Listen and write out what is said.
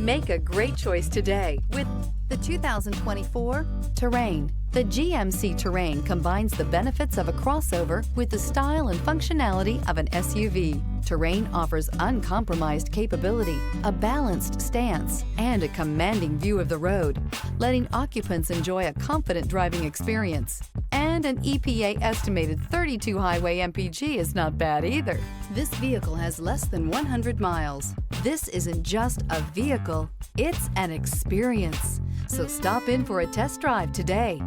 Make a great choice today with the 2024 Terrain. The GMC Terrain combines the benefits of a crossover with the style and functionality of an SUV. Terrain offers uncompromised capability, a balanced stance, and a commanding view of the road, letting occupants enjoy a confident driving experience. And an EPA estimated 32 highway MPG is not bad either. This vehicle has less than 100 miles. This isn't just a vehicle, it's an experience. So stop in for a test drive today.